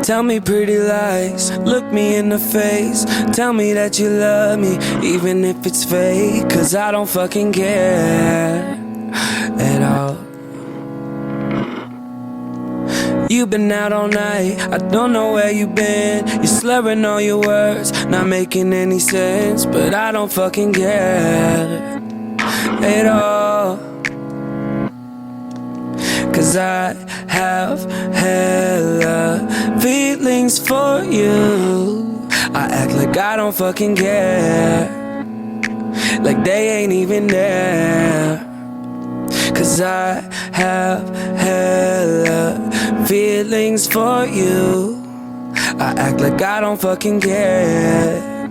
Tell me pretty lies, look me in the face. Tell me that you love me, even if it's fake. Cause I don't fucking care at all. You've been out all night, I don't know where you've been. You're slurring all your words, not making any sense. But I don't fucking care at all. Cause I have hella feelings for you. I act like I don't fucking care, like they ain't even there. Cause I have hella feelings for you. I act like I don't fucking care,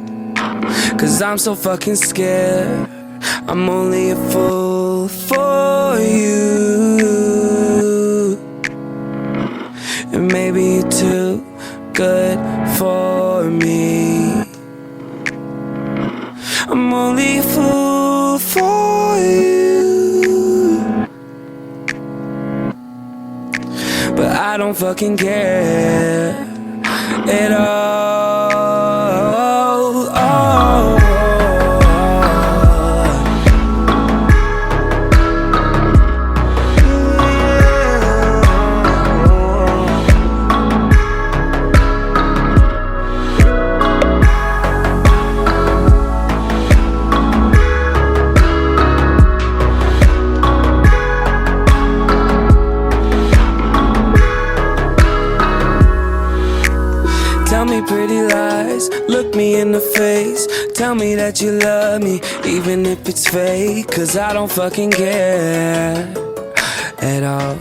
cause I'm so fucking scared. I'm only a fool for you, and maybe you're too good for me. I'm only a fool for you, but I don't fucking care at all. Tell me pretty lies, look me in the face. Tell me that you love me, even if it's fake. Cause I don't fucking care at all.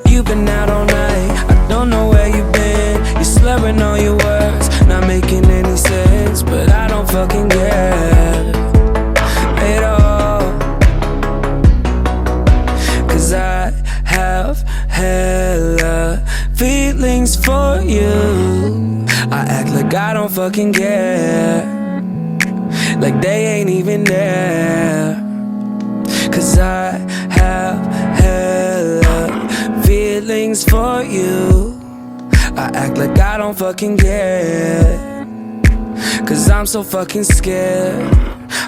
You've been out all night, I don't know where you've been. You're slurring all your words, not making any sense. But I don't fucking care at all. Cause I have hella feelings for you. I act like I don't fucking care, like they ain't even there. Cause I have hella feelings for you. I act like I don't fucking care, cause I'm so fucking scared.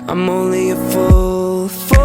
I'm only a fool for